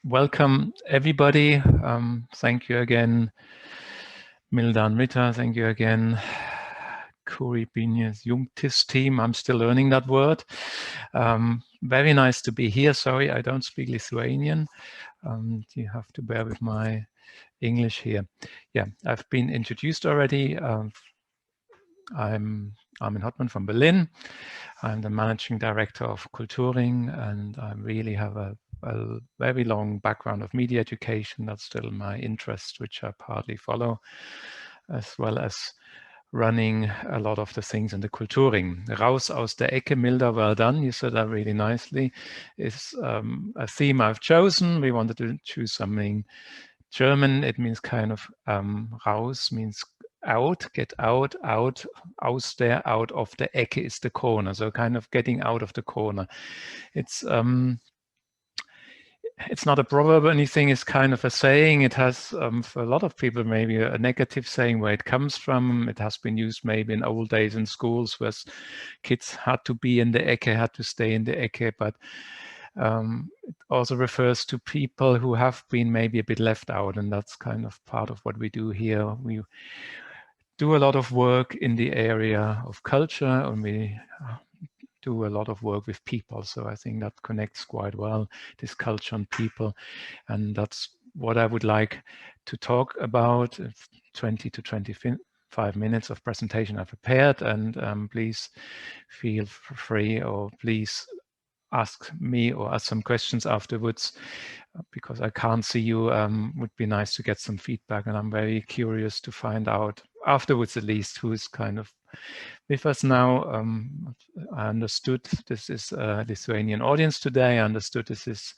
Welcome, everybody. Thank you again, Milda and Rita. Thank you again, KÖRYBINŽ JUNGTYS team. I'm still learning that word. Very nice to be here. Sorry, I don't speak Lithuanian. You have to bear with my English here. Yeah, I've been introduced already. I'm Armin Hottmann from Berlin. I'm the managing director of Kultuuring, and I really have a very long background of media education. That's still my interest, which I partly follow, as well as running a lot of the things in the Kultuuring. Raus aus der Ecke, Milda, well done. You said that really nicely. Is a theme I've chosen. We wanted to choose something German. It means kind of raus means out, get out, aus der, out of the Ecke is the corner. So kind of getting out of the corner. It's not a proverb or anything, it's kind of a saying. It has, for a lot of people, maybe a negative saying where it comes from. It has been used maybe in old days in schools where kids had to be in the Ecke, had to stay in the Ecke, but it also refers to people who have been maybe a bit left out, and that's kind of part of what we do here. We do a lot of work in the area of culture, and we do a lot of work with people. So I think that connects quite well, this culture and people. And that's what I would like to talk about. 20 to 25 minutes of presentation I prepared, and please feel free, or please ask me or ask some questions afterwards, because I can't see you. Would be nice to get some feedback, and I'm very curious to find out afterwards, at least, who is kind of with us now. I understood this is a Lithuanian audience today. I understood this is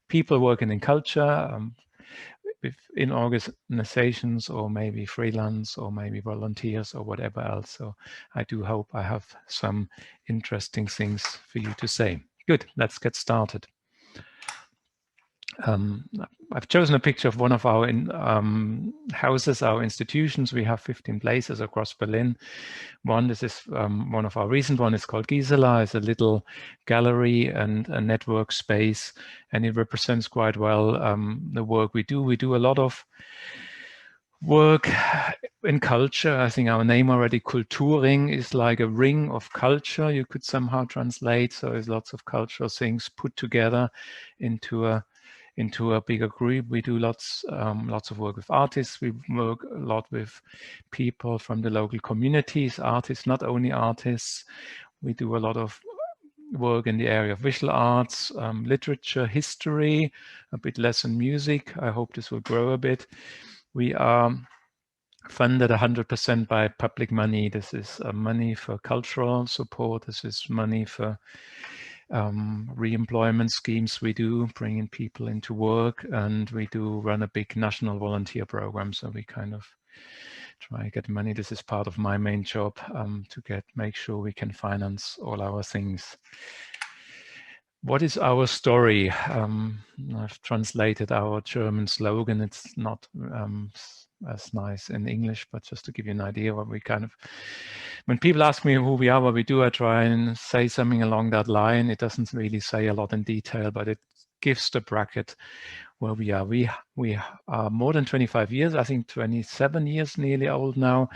people working in culture, in organizations, or maybe freelance, or maybe volunteers, or whatever else. So I do hope I have some interesting things for you to say. Good, let's get started. I've chosen a picture of one of our houses, our institutions. We have 15 places across Berlin. This is one of our recent one. It's called Gisela. It's a little gallery and a network space, and it represents quite well the work we do. We do a lot of work in culture. I think our name already, Kultuuring, is like a ring of culture, you could somehow translate. So there's lots of cultural things put together into a bigger group. We do lots of work with artists. We work a lot with people from the local communities, artists, not only artists. We do a lot of work in the area of visual arts, literature, history, a bit less in music. I hope this will grow a bit. We are funded 100% by public money. This is money for cultural support. This is money for re-employment schemes we do, bringing people into work, and we do run a big national volunteer program. So we kind of try to get money. This is part of my main job, to make sure we can finance all our things. What is our story? I've translated our German slogan. It's not as nice in English, but just to give you an idea what we kind of, when people ask me who we are, what we do, I try and say something along that line. It doesn't really say a lot in detail, but it gives the bracket where we are. We are more than 25 years, I think 27 years nearly old now.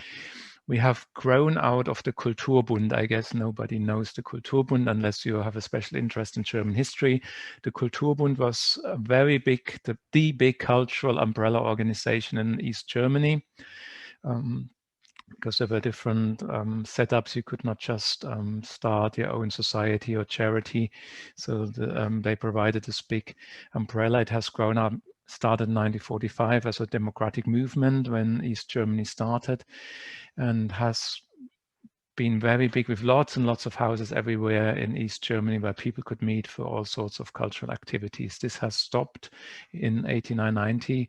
We have grown out of the Kulturbund. I guess nobody knows the Kulturbund unless you have a special interest in German history. The Kulturbund was a very big, the big cultural umbrella organization in East Germany. Because there were different setups. You could not just start your own society or charity. So they provided this big umbrella. It has grown up, started in 1945 as a democratic movement when East Germany started, and has been very big with lots and lots of houses everywhere in East Germany where people could meet for all sorts of cultural activities. This has stopped in 89-90,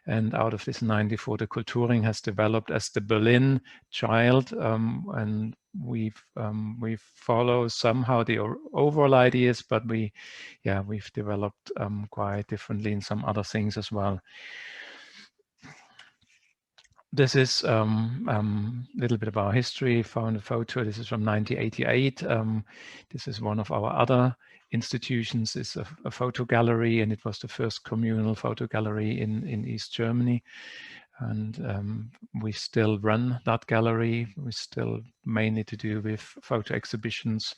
and out of this 94, the Kultuuring has developed as the Berlin child, and we follow somehow the overall ideas, but we've developed quite differently in some other things as well. This is a little bit of our history. Found a photo. This is from 1988. This is one of our other institutions. It's a photo gallery, and it was the first communal photo gallery in East Germany. And we still run that gallery. We still mainly to do with photo exhibitions.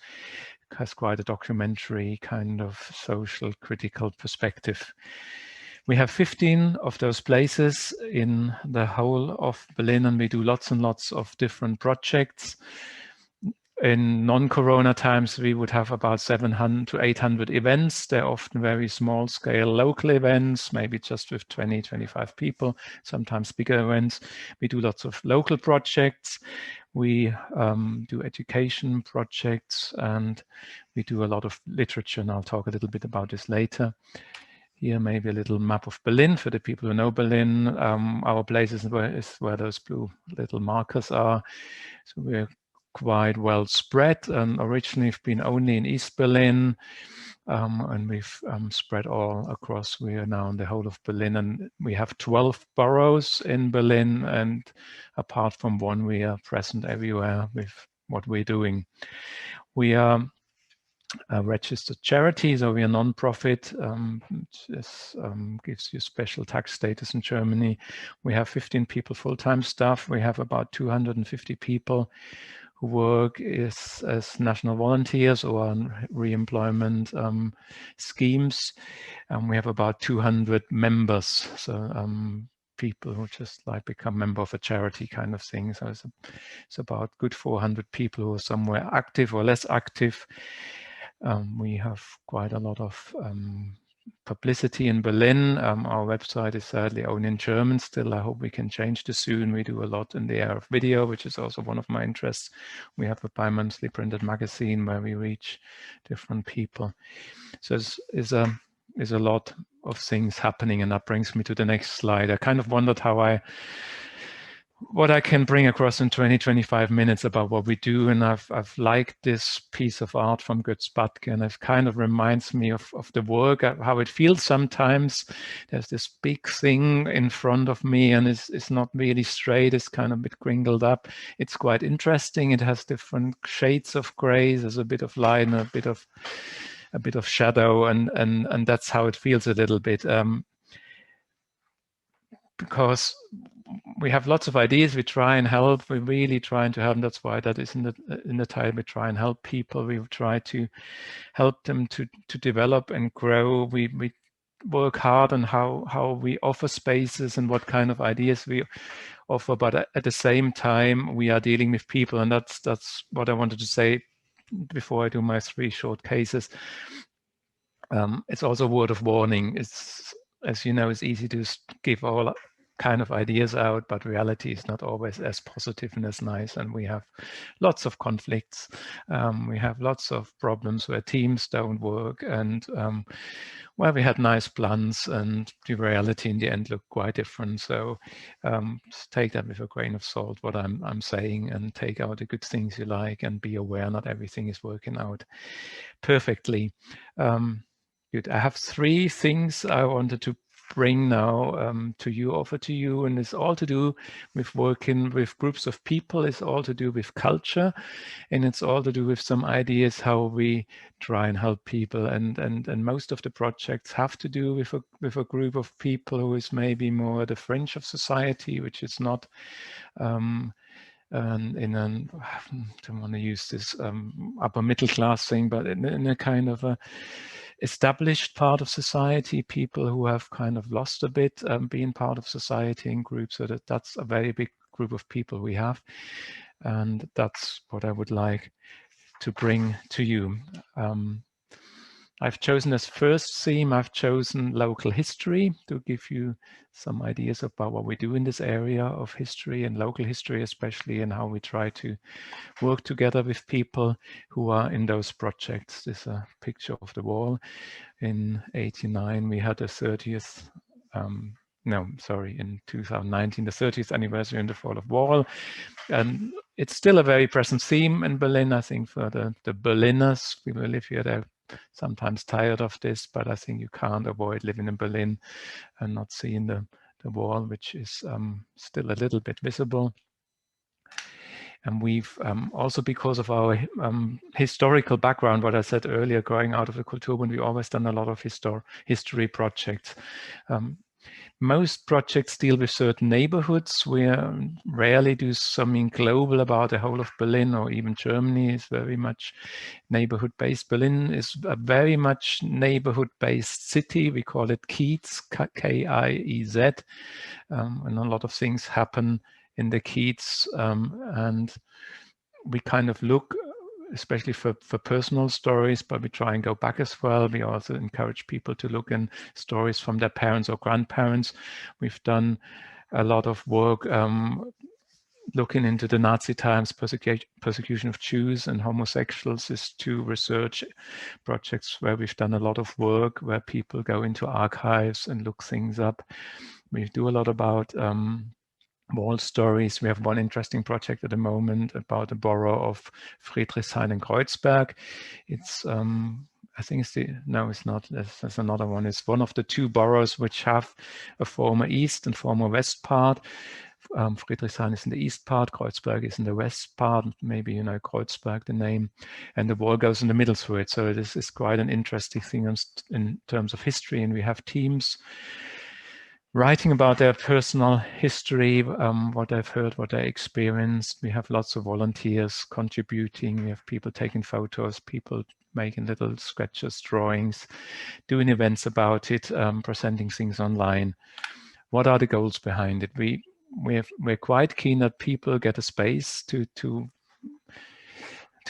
It has quite a documentary kind of social critical perspective. We have 15 of those places in the whole of Berlin, and we do lots and lots of different projects. In non-Corona times, we would have about 700 to 800 events. They're often very small-scale local events, maybe just with 20, 25 people, sometimes bigger events. We do lots of local projects. We do education projects, and we do a lot of literature, and I'll talk a little bit about this later. Here, maybe a little map of Berlin for the people who know Berlin. Our places is where those blue little markers are. So we're quite well spread. Originally, we've been only in East Berlin, and we've spread all across. We are now in the whole of Berlin, and we have 12 boroughs in Berlin. And apart from one, we are present everywhere with what we're doing. We are a registered charity, so we are non-profit. This gives you special tax status in Germany. We have 15 people full-time staff. We have about 250 people who work as national volunteers or on re-employment schemes. We have about 200 members, so people who just like become member of a charity kind of thing. So it's about good 400 people who are somewhere active or less active. We have quite a lot of publicity in Berlin. Our website is sadly only in German still. I hope we can change this soon. We do a lot in the area of video, which is also one of my interests. We have a bi-monthly printed magazine where we reach different people. So it's a lot of things happening, and that brings me to the next slide. I kind of wondered what I can bring across in 20-25 minutes about what we do. And I've liked this piece of art from Götz Badke, and it kind of reminds me of the work, how it feels sometimes. There's this big thing in front of me, and it's not really straight. It's kind of a bit crinkled up. It's quite interesting. It has different shades of gray. There's a bit of light and a bit of shadow, and that's how it feels a little bit. Because we have lots of ideas, we try and help, we're really trying to help, and that's why that is in the title. We try and help people, we try to help them to develop and grow. We work hard on how we offer spaces and what kind of ideas we offer, but at the same time we are dealing with people, and that's what I wanted to say before I do my 3 short cases. It's also a word of warning. It's, as you know, it's easy to give all kind of ideas out, but reality is not always as positive and as nice, and we have lots of conflicts. We have lots of problems where teams don't work, and where we had nice plans and the reality in the end looked quite different. So just take that with a grain of salt, what I'm saying, and take out the good things you like, and be aware not everything is working out perfectly. Good. I have 3 things I wanted to bring now offer to you, and it's all to do with working with groups of people. It's all to do with culture, and it's all to do with some ideas how we try and help people. And most of the projects have to do with a group of people who is maybe more at the fringe of society, which is not I don't want to use this upper middle class thing, but in a kind of a established part of society, people who have kind of lost a bit being part of society in groups. So that's a very big group of people we have, and that's what I would like to bring to you. I've chosen as first theme, I've chosen local history to give you some ideas about what we do in this area of history and local history especially, and how we try to work together with people who are in those projects. This is a picture of the wall. In '89, we had the 30th, in 2019, the 30th anniversary in the fall of wall. And it's still a very present theme in Berlin. I think for the Berliners, people who live here, they're sometimes tired of this, but I think you can't avoid living in Berlin and not seeing the the wall, which is still a little bit visible. And we've also, because of our historical background, what I said earlier, growing out of the Kultuuring, we've always done a lot of history projects. Most projects deal with certain neighborhoods. We rarely do something global about the whole of Berlin, or even Germany is very much neighborhood-based. Berlin is a very much neighborhood-based city. We call it Kiez, K-I-E-Z, and a lot of things happen in the Kiez, and we kind of look, especially for personal stories, but we try and go back as well. We also encourage people to look in stories from their parents or grandparents. We've done a lot of work looking into the Nazi times, persecution of Jews and homosexuals is two research projects where we've done a lot of work, where people go into archives and look things up. We do a lot about wall stories. We have one interesting project at the moment about the borough of Friedrichshain and Kreuzberg. It's, I think it's no, it's not. There's another one. It's one of the two boroughs which have a former east and former west part. Friedrichshain is in the east part, Kreuzberg is in the west part. Maybe you know Kreuzberg, the name, and the wall goes in the middle through it. So this is quite an interesting thing in terms of history, and we have teams writing about their personal history, what they've heard, what they experienced. We have lots of volunteers contributing. We have people taking photos, people making little sketches, drawings, doing events about it, presenting things online. What are the goals behind it? We're quite keen that people get a space to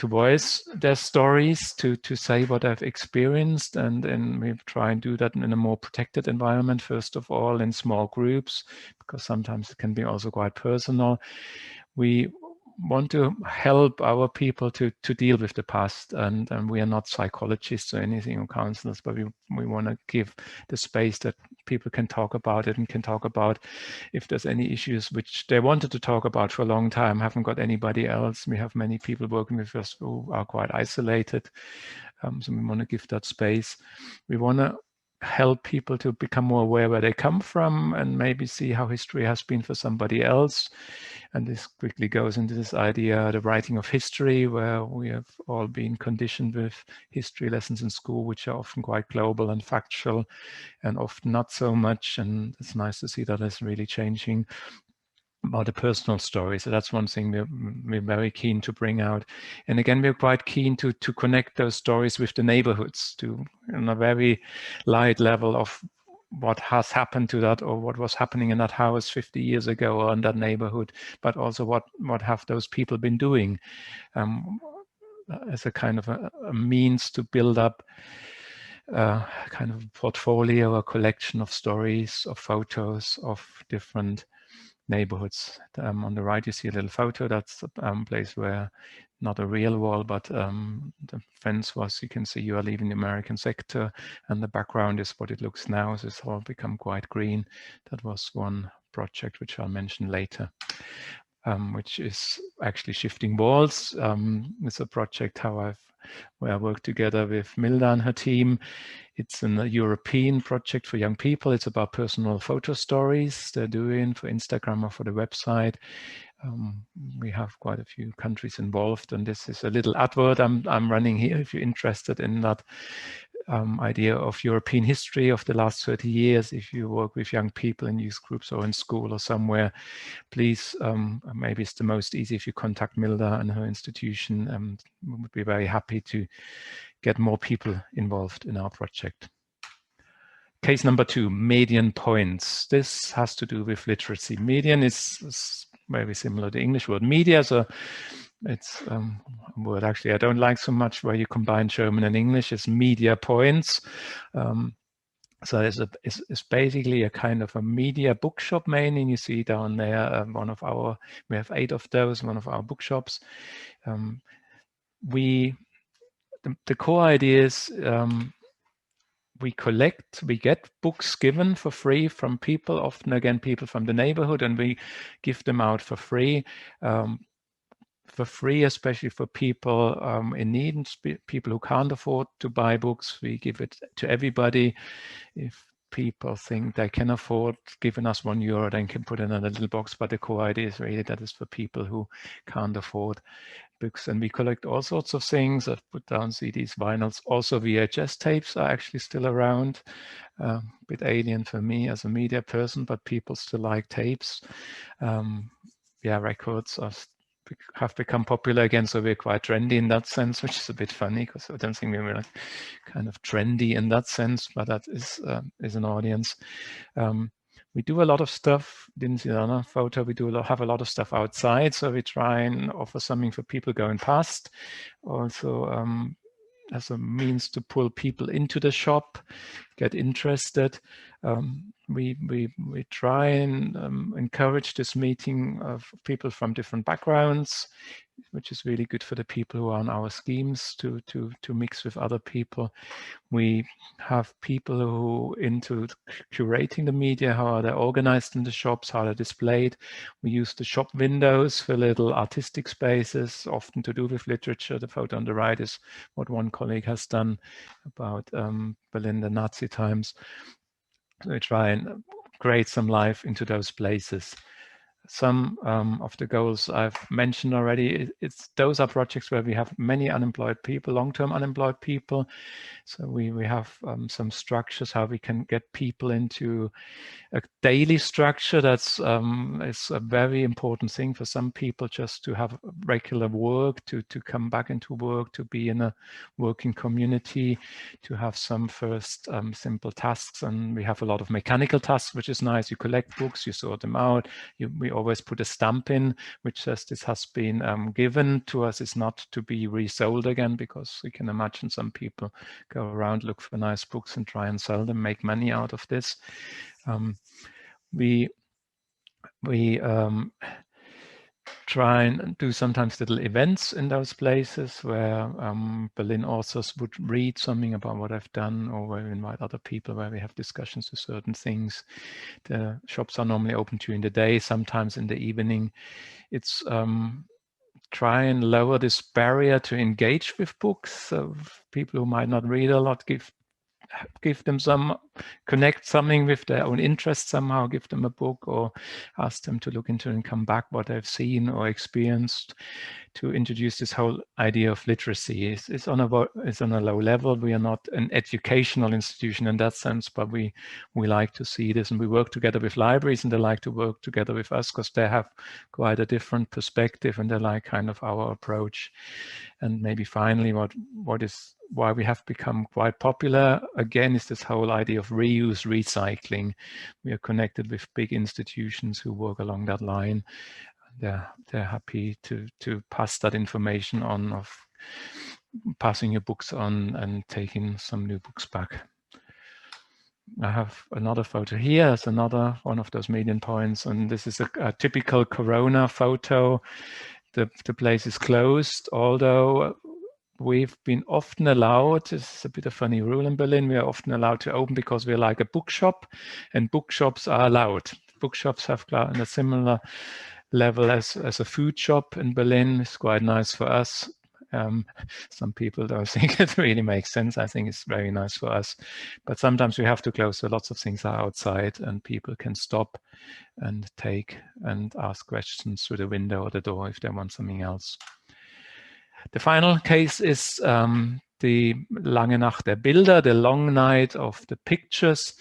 voice their stories, to say what they've experienced, and we try and do that in a more protected environment, first of all, in small groups, because sometimes it can be also quite personal. We want to help our people to deal with the past, and we are not psychologists or anything, or counselors, but we want to give the space that people can talk about it, and can talk about if there's any issues which they wanted to talk about for a long time, haven't got anybody else. We have many people working with us who are quite isolated, so we want to give that space. We want to help people to become more aware where they come from, and maybe see how history has been for somebody else. And this quickly goes into this idea, the writing of history, where we have all been conditioned with history lessons in school, which are often quite global and factual, and often not so much. And it's nice to see that it's really changing about the personal story. So that's one thing we're very keen to bring out. And again, we're quite keen to connect those stories with the neighborhoods, to on a very light level of what has happened to that, or what was happening in that house 50 years ago, or in that neighborhood, but also what have those people been doing, as a kind of a means to build up kind of a portfolio, a collection of stories, of photos of different neighborhoods. On the right, you see a little photo. That's a place where, not a real wall, but the fence was, you can see you are leaving the American sector, and the background is what it looks now. So it's all become quite green. That was one project which I'll mention later, which is actually shifting walls. It's a project where I work together with Milda and her team. It's a European project for young people. It's about personal photo stories they're doing for Instagram or for the website. We have quite a few countries involved, and this is a little advert I'm running here. If you're interested in that idea of European history of the last 30 years, if you work with young people in youth groups or in school or somewhere, please, maybe it's the most easy if you contact Milda and her institution. We would be very happy to get more people involved in our project. Case number 2, median points. This has to do with literacy. Median is very similar to the English word media, so it's a word actually I don't like so much, where you combine German and English. It's media points. So it's basically a kind of a media bookshop mainly. You see down there we have 8 of those, one of our bookshops. The core idea is we get books given for free from people, often again people from the neighborhood, and we give them out for free. Especially for people in need, people who can't afford to buy books. We give it to everybody. If people think they can afford giving us €1, then can put in a little box, but the core idea is really that is for people who can't afford books. And we collect all sorts of things. I've put down CDs, vinyls, also VHS tapes are actually still around. A bit alien for me as a media person, but people still like tapes. Yeah, records have become popular again, so we're quite trendy in that sense, which is a bit funny because I don't think we're like kind of trendy in that sense, but that is an audience. We do a lot of stuff. Didn't see another photo. We have a lot of stuff outside, so we try and offer something for people going past. Also, as a means to pull people into the shop, get interested. We try and encourage this meeting of people from different backgrounds, which is really good for the people who are on our schemes to mix with other people. We have people who into curating the media, how they're organized in the shops, how they're displayed. We use the shop windows for little artistic spaces, often to do with literature. The photo on the right is what one colleague has done about Berlin, the Nazi times. So we try and create some life into those places. Some of the goals I've mentioned already, those are projects where we have many unemployed people, long-term unemployed people. So we have some structures, how we can get people into a daily structure. That's is a very important thing for some people, just to have regular work, to come back into work, to be in a working community, to have some first simple tasks. And we have a lot of mechanical tasks, which is nice. You collect books, you sort them out. We always put a stamp in, which says this has been given to us. It's not to be resold again, because we can imagine some people go around, look for nice books and try and sell them, make money out of this. We try and do sometimes little events in those places where Berlin authors would read something about what I've done, or where we invite other people, where we have discussions with certain things. The shops are normally open during the day, sometimes in the evening. It's try and lower this barrier to engage with books. So people who might not read a lot, give them connect something with their own interest somehow, give them a book, or ask them to look into and come back what they've seen or experienced, to introduce this whole idea of literacy. It's on a low level. We are not an educational institution in that sense, but we like to see this, and we work together with libraries, and they like to work together with us because they have quite a different perspective, and they like kind of our approach. And maybe finally, why we have become quite popular again is this whole idea of reuse, recycling. We are connected with big institutions who work along that line. They're happy to pass that information on, of passing your books on and taking some new books back. I have another photo here. It's another one of those median points, and this is a typical Corona photo. The place is closed, although we've been often allowed. This is a bit of a funny rule in Berlin. We are often allowed to open because we're like a bookshop, and bookshops are allowed. Bookshops have a similar level as a food shop in Berlin. It's quite nice for us. Some people don't think it really makes sense. I think it's very nice for us. But sometimes we have to close, so lots of things are outside, and people can stop and take and ask questions through the window or the door if they want something else. The final case is the Lange Nacht der Bilder, the long night of the pictures.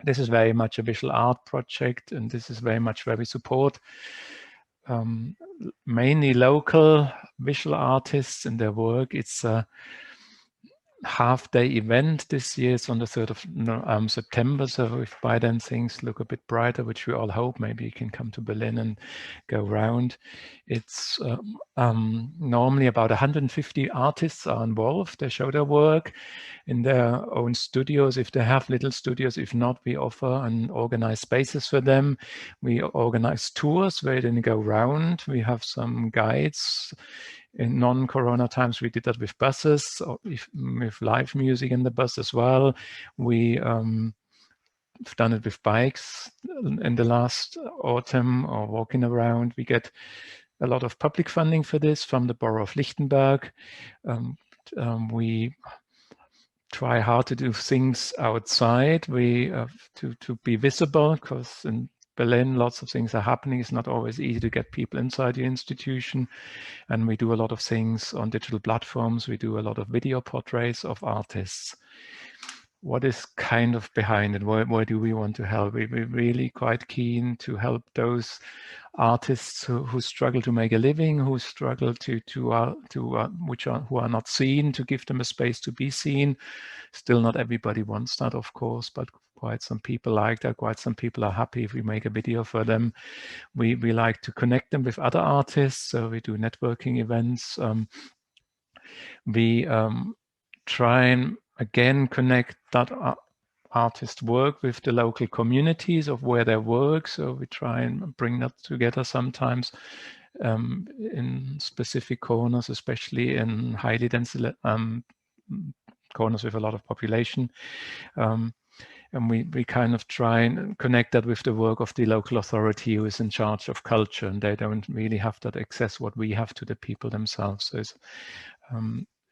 This is very much a visual art project, and this is very much where we support mainly local visual artists in their work. It's a half-day event this year. It's on the 3rd of September, so if by then things look a bit brighter, which we all hope, maybe you can come to Berlin and go around. It's normally about 150 artists are involved. They show their work in their own studios, if they have little studios. If not, we offer and organize spaces for them. We organize tours where they go around. We have some guides. In non-Corona times, we did that with buses, or with live music in the bus as well. We have done it with bikes in the last autumn, or walking around. We get a lot of public funding for this from the borough of Lichtenberg. We try hard to do things outside. We to be visible, because in Berlin lots of things are happening. It's not always easy to get people inside the institution, and we do a lot of things on digital platforms. We do a lot of video portraits of artists. What is kind of behind it? Where do we want to help? We're really quite keen to help those artists who struggle to make a living, who struggle who are not seen, to give them a space to be seen. Still, not everybody wants that, of course, but quite some people like that. Quite some people are happy if we make a video for them. We like to connect them with other artists, so we do networking events. We try and again connect that artist work with the local communities of where they work. So we try and bring that together sometimes in specific corners, especially in highly dense corners with a lot of population. And we kind of try and connect that with the work of the local authority who is in charge of culture, and they don't really have that access what we have to the people themselves. So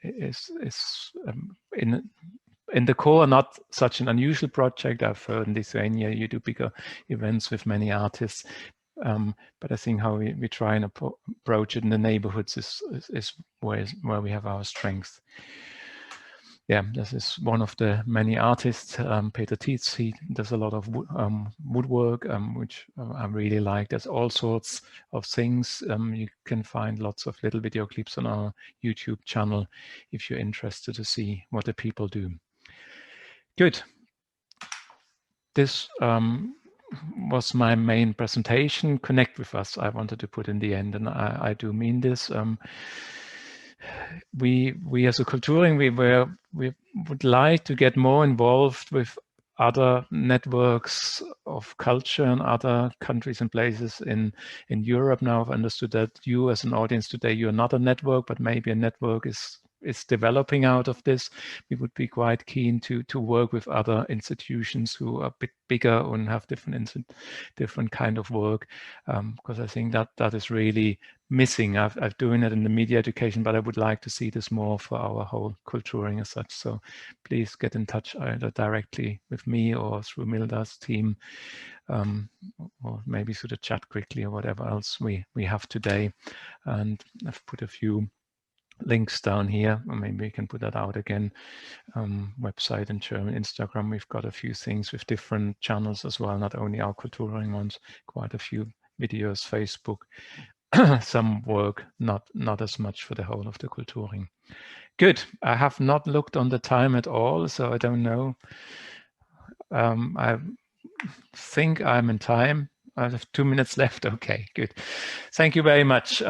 it's in the core not such an unusual project. I've heard in Lithuania you do bigger events with many artists, but I think how we try and approach it in the neighborhoods is where we have our strength. Yeah, this is one of the many artists, Peter Tietz. He does a lot of woodwork, which I really like. There's all sorts of things. You can find lots of little video clips on our YouTube channel if you're interested to see what the people do. Good. This was my main presentation. Connect with us, I wanted to put in the end, and I do mean this. We as a Kultuuring, we would like to get more involved with other networks of culture in other countries and places in Europe. Now I've understood that you as an audience today, you're not a network, but maybe a network is developing out of this. We would be quite keen to work with other institutions who are a bit bigger and have different kind of work, because I think that is really missing. I've doing it in the media education, but I would like to see this more for our whole Kultuuring as such. So please get in touch either directly with me or through Milda's team, or maybe through the chat quickly or whatever else we have today. And I've put a few links down here, or maybe we can put that out again. Website in German, Instagram, we've got a few things with different channels as well, not only our Kultuuring ones, quite a few videos, Facebook, some work, not as much for the whole of the Kultuuring. Good. I have not looked on the time at all, so I don't know. I think I'm in time. I have 2 minutes left. Okay, good. Thank you very much.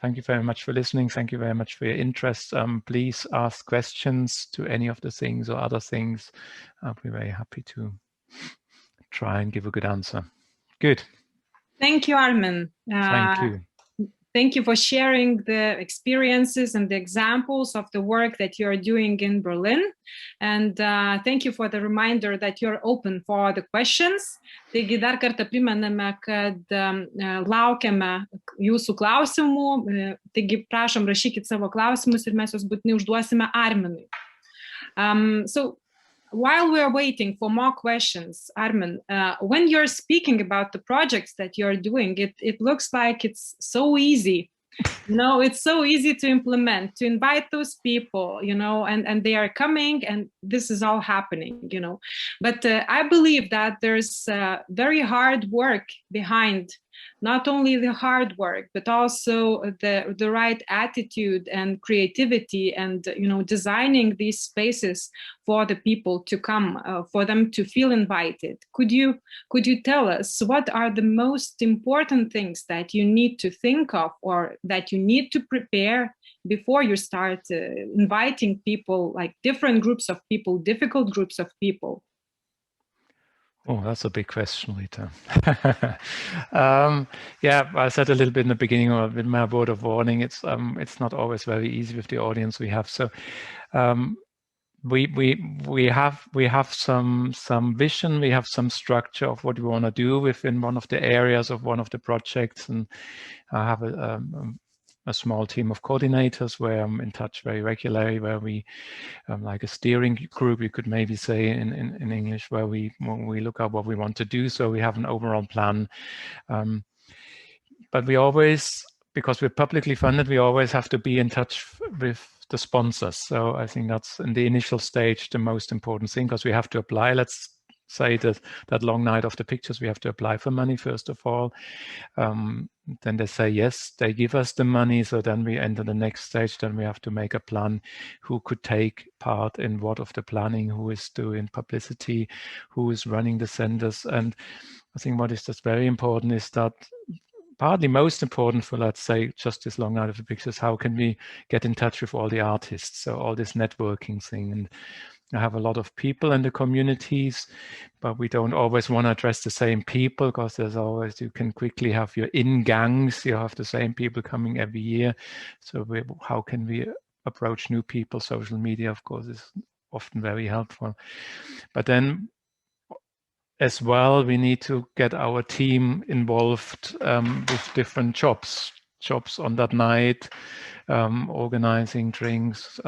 Thank you very much for listening. Thank you very much for your interest. Please ask questions to any of the things or other things. I'll be very happy to try and give a good answer. Good. Thank you, Armin. Thank you. Thank you for sharing the experiences and the examples of the work that you are doing in Berlin. And thank you for the reminder that you're open for the questions. Taigi dar kartą primename, kad laukiame jūsų klausimų. Taigi prašom rašykit savo klausimus ir mes juos būtinai užduosime Arminui. So while we are waiting for more questions, Armin, when you're speaking about the projects that you're doing, it looks like it's so easy. It's so easy to implement, to invite those people, and they are coming, and this is all happening, But I believe that there's very hard work behind, not only the hard work, but also the right attitude and creativity and, designing these spaces for the people to come, for them to feel invited. Could you tell us what are the most important things that you need to think of or that you need to prepare before you start inviting people, like different groups of people, difficult groups of people? Oh, that's a big question, Rita. Yeah, I said a little bit in the beginning with my word of warning. It's not always very easy with the audience we have. So we have some vision, we have some structure of what we want to do within one of the areas of one of the projects, and I have a small team of coordinators where I'm in touch very regularly, where we, like a steering group, you could maybe say in English, where we look at what we want to do. So we have an overall plan. But we always, because we're publicly funded, we always have to be in touch with the sponsors. So I think that's in the initial stage the most important thing, because we have to apply. Let's say that long night of the pictures, we have to apply for money first of all. Then they say yes, they give us the money. So then we enter the next stage. Then we have to make a plan. Who could take part in what of the planning? Who is doing publicity? Who is running the centers? And I think what is just very important is that, partly most important for, let's say, just this long night of the pictures, how can we get in touch with all the artists? So all this networking thing. And I have a lot of people in the communities, but we don't always want to address the same people, because there's always, you can quickly have your in-gangs, you have the same people coming every year. So how can we approach new people? Social media, of course, is often very helpful. But then as well, we need to get our team involved with different jobs on that night, organizing drinks,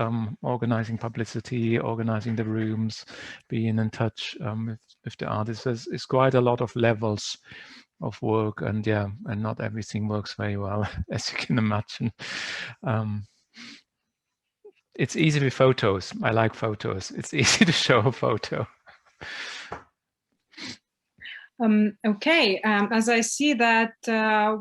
organizing publicity, organizing the rooms, being in touch with the artists. It's quite a lot of levels of work, and yeah, and not everything works very well, as you can imagine. It's easy with photos. I like photos. It's easy to show a photo. Okay, as I see that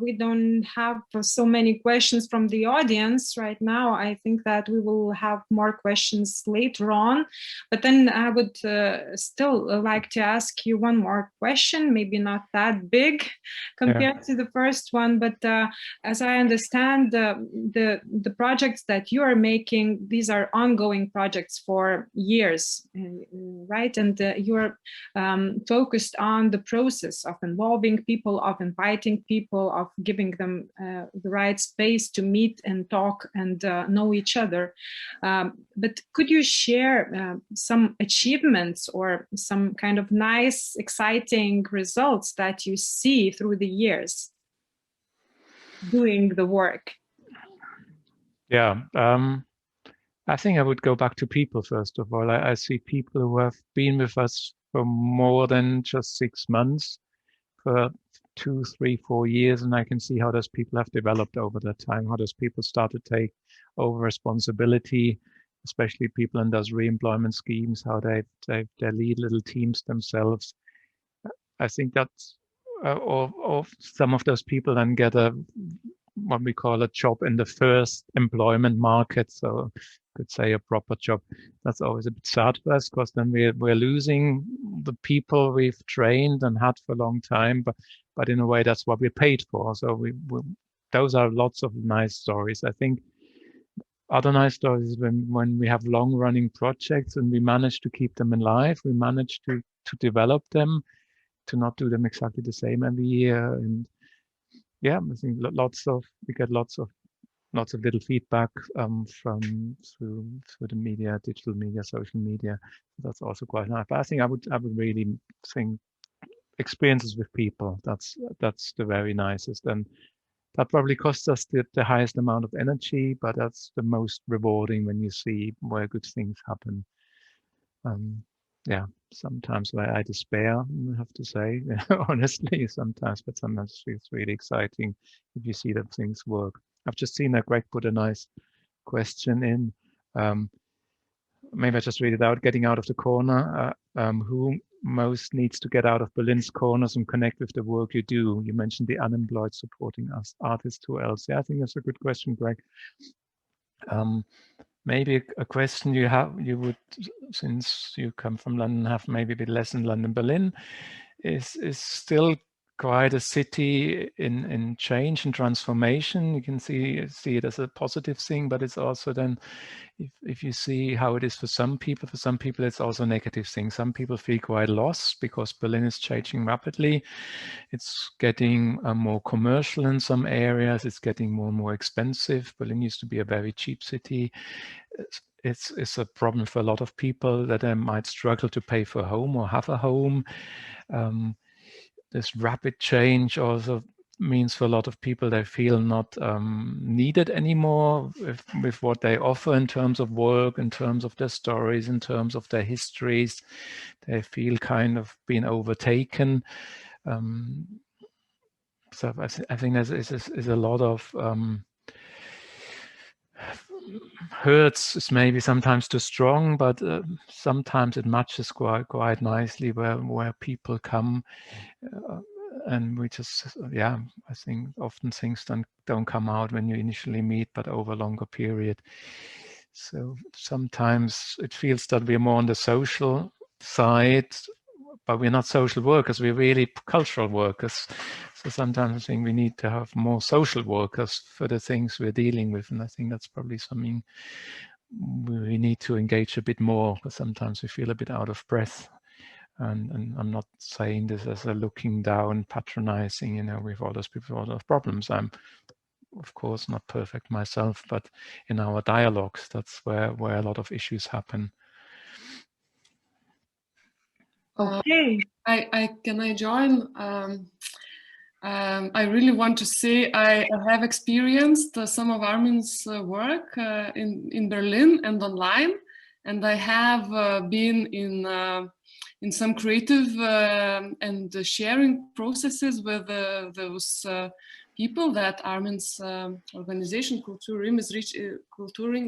we don't have so many questions from the audience right now, I think that we will have more questions later on. But then I would still like to ask you one more question, maybe not that big compared to the first one, but as I understand, the projects that you are making, these are ongoing projects for years, right? And you're focused on the process of involving people, of inviting people, of giving them the right space to meet and talk and know each other. But could you share some achievements or some kind of nice, exciting results that you see through the years doing the work? Yeah, I think I would go back to people first of all. I see people who have been with us for more than just 6 months, for 2, 3, 4 years, and I can see how those people have developed over that time, how those people start to take over responsibility, especially people in those re-employment schemes, how they lead little teams themselves. I think that's, or some of those people then get what we call a job in the first employment market. So could say a proper job. That's always a bit sad for us, because then we're losing the people we've trained and had for a long time, but in a way that's what we're paid for. So those are lots of nice stories. I think other nice stories is when we have long running projects and we manage to keep them alive, we manage to develop them, to not do them exactly the same every year. And yeah, I think we get lots of little feedback from through the media, digital media, social media. That's also quite nice. But I think I would really think experiences with people. That's the very nicest, and that probably costs us the highest amount of energy, but that's the most rewarding when you see where good things happen. Yeah, sometimes I despair, I have to say, honestly, sometimes, but sometimes it's really exciting if you see that things work. I've just seen that Greg put a nice question in. Maybe I just read it out. Getting out of the corner. Who most needs to get out of Berlin's corners and connect with the work you do? You mentioned the unemployed supporting us artists. Who else? Yeah, I think that's a good question, Greg. Maybe a question you would, since you come from London, have maybe a bit less in London. Berlin is still quite a city in change and transformation. You can see it as a positive thing, but it's also then, if you see how it is for some people it's also a negative thing. Some people feel quite lost because Berlin is changing rapidly. It's getting more commercial in some areas. It's getting more and more expensive. Berlin used to be a very cheap city. It's a problem for a lot of people that they might struggle to pay for a home or have a home. This rapid change also means for a lot of people they feel not needed anymore with what they offer in terms of work, in terms of their stories, in terms of their histories. They feel kind of being overtaken. So I think there's a lot of hurts is maybe sometimes too strong, but sometimes it matches quite nicely where people come, and we just I think often things don't come out when you initially meet, but over a longer period. So sometimes it feels that we're more on the social side, but we're not social workers, we're really cultural workers. So sometimes I think we need to have more social workers for the things we're dealing with. And I think that's probably something we need to engage a bit more, because sometimes we feel a bit out of breath. And I'm not saying this as a looking down, patronizing, with all those people, all those problems. I'm, of course, not perfect myself, but in our dialogues, that's where a lot of issues happen. Okay. Can I join? I really want to say I have experienced some of Armin's work in Berlin and online, and I have been in some creative and sharing processes with those people that Armin's organization Kultuuring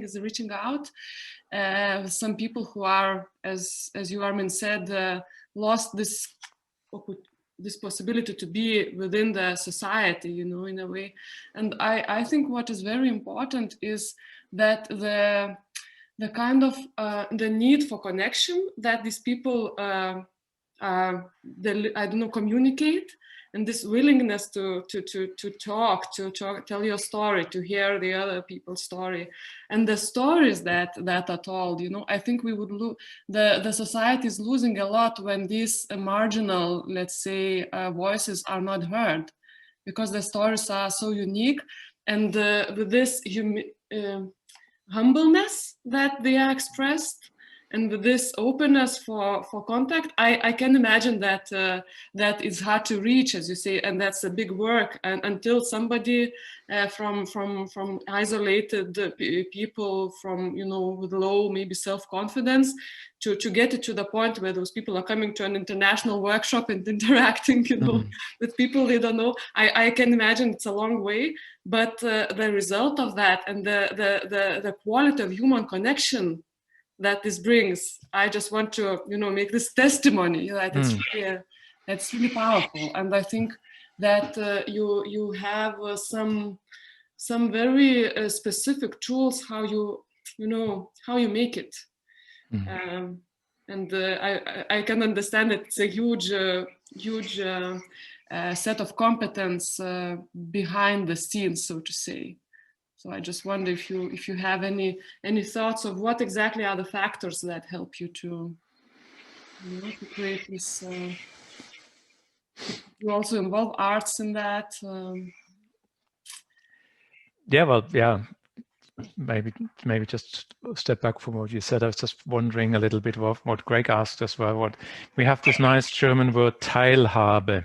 is reaching out. Some people who are, as you, Armin, said, lost this possibility to be within the society, in a way. And I think what is very important is that the kind of the need for connection that these people communicate, and this willingness to talk, to tell your story, to hear the other people's story, and the stories that are told. I think we would the society is losing a lot when these marginal, let's say, voices are not heard, because the stories are so unique, and with this humbleness that they are expressed, and with this openness for contact, I can imagine that that is hard to reach, as you say, and that's a big work. And until somebody from isolated people, from with low maybe self-confidence, to get it to the point where those people are coming to an international workshop and interacting, with people they don't know. I can imagine it's a long way, but the result of that and the quality of human connection that this brings, I just want to make this testimony that it's really powerful. And I think that you have some very specific tools how you make it. And I can understand that it's a huge set of competence behind the scenes, so to say. So I just wonder if you have any thoughts of what exactly are the factors that help you to create this. You also involve arts in that. Maybe just step back from what you said. I was just wondering a little bit what Greg asked as well. What we have this nice German word Teilhabe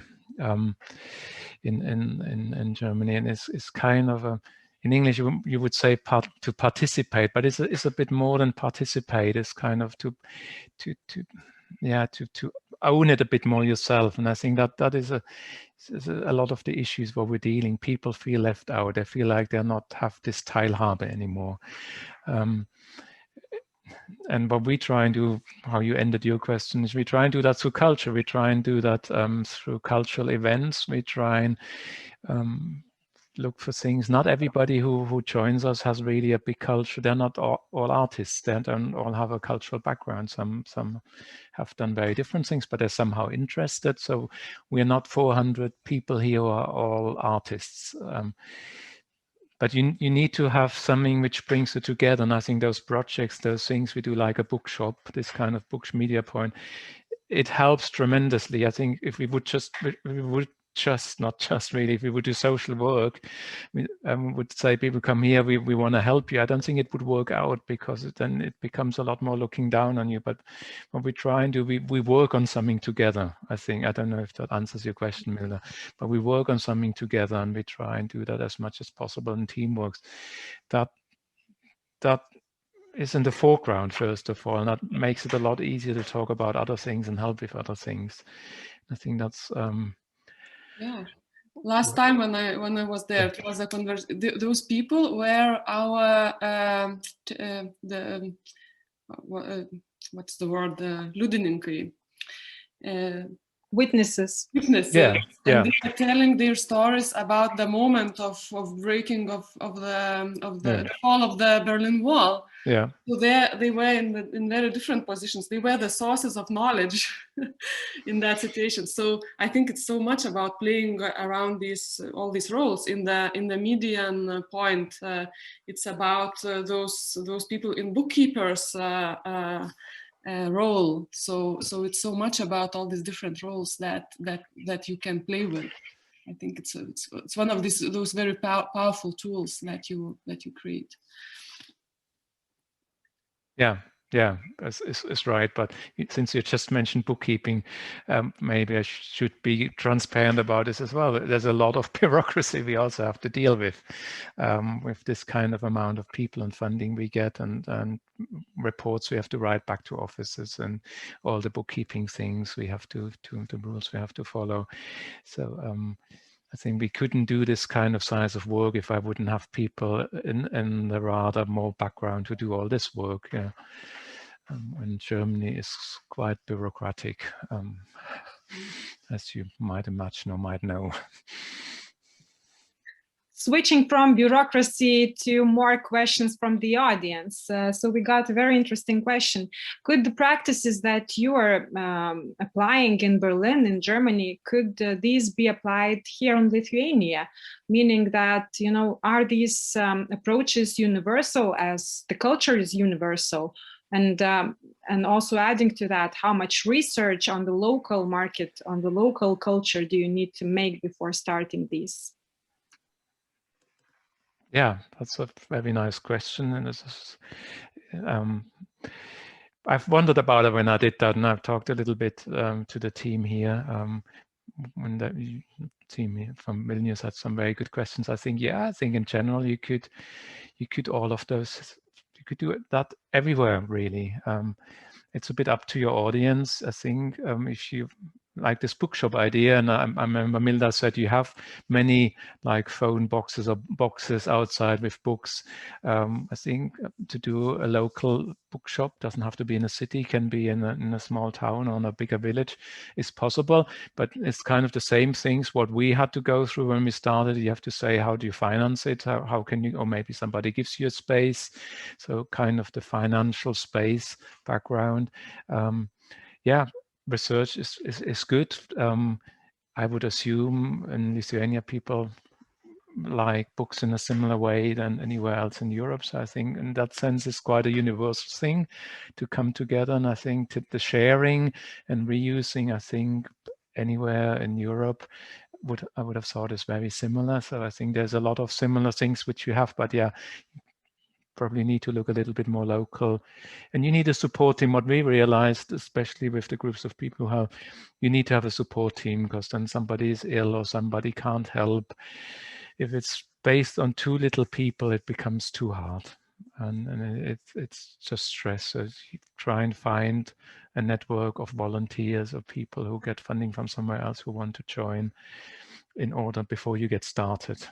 in Germany, and it's kind of a, in English you would say to participate, but it's a bit more than participate. It's kind of to own it a bit more yourself. And I think that is a lot of the issues where we're dealing. People feel left out. They feel like they're not have this Teilhabe anymore. And what we try and do, how you ended your question, is we try and do that through culture. We try and do that through cultural events. We try and look for things. Not everybody who joins us has really a big culture. They're not all artists. They don't all have a cultural background. Some have done very different things, but they're somehow interested. So we're not 400 people here who are all artists. But you need to have something which brings you together. And I think those projects, those things we do, like a bookshop, this kind of book media point, it helps tremendously. I think if we would not just really. If we would do social work, we would say people come here, we want to help you. I don't think it would work out, because then it becomes a lot more looking down on you. But what we try and do, we work on something together. I think, I don't know if that answers your question, Milda, but we work on something together, and we try and do that as much as possible in teamwork. That is in the foreground, first of all, and that makes it a lot easier to talk about other things and help with other things. I think that's yeah. Last time when I was there, it was a conversation. Those people were our what's the word? Ludininkai. Witnesses. Yeah. And they were telling their stories about the moment of breaking of the fall of the Berlin Wall. Yeah. So they were in very different positions. They were the sources of knowledge in that situation. So I think it's so much about playing around all these roles. In the median point, it's about those people in bookkeepers. Role. So it's so much about all these different roles that you can play with. I think it's one of those very powerful tools that you create. Yeah, it's right. But since you just mentioned bookkeeping, maybe I should be transparent about this as well. There's a lot of bureaucracy we also have to deal with this kind of amount of people and funding we get, and reports we have to write back to offices, and all the bookkeeping things we have to the rules we have to follow. So I think we couldn't do this kind of size of work if I wouldn't have people in the rather more background to do all this work. Yeah. And Germany is quite bureaucratic, as you might imagine or might know. Switching from bureaucracy to more questions from the audience. So we got a very interesting question. Could the practices that you are applying in Berlin, in Germany, could these be applied here in Lithuania? Meaning that, are these approaches universal, as the culture is universal? And also adding to that, how much research on the local market, on the local culture do you need to make before starting these? Yeah, that's a very nice question, and this is, I've wondered about it when I did that, and I've talked a little bit to the team here. When the team here from Vilnius had some very good questions. I think in general you could all of those. You could do that everywhere, really. It's a bit up to your audience. I think if you like this bookshop idea, and I remember Milda said you have many like phone boxes or boxes outside with books. I think to do a local bookshop, doesn't have to be in a city, can be in a small town or in a bigger village, is possible. But it's kind of the same things what we had to go through when we started. You have to say, how do you finance it? How can you, or maybe somebody gives you a space. So kind of the financial space background. Yeah. Research is good. I would assume in Lithuania people like books in a similar way than anywhere else in Europe. So I think in that sense it's quite a universal thing to come together. And I think the sharing and reusing, I think anywhere in Europe I would have thought is very similar. So I think there's a lot of similar things which you have, but yeah, probably need to look a little bit more local, and you need a support team. What we realized, especially with the groups of people who you need to have a support team, because then somebody is ill or somebody can't help. If it's based on too little people, it becomes too hard, and it's just stress. So you try and find a network of volunteers or people who get funding from somewhere else who want to join in order before you get started.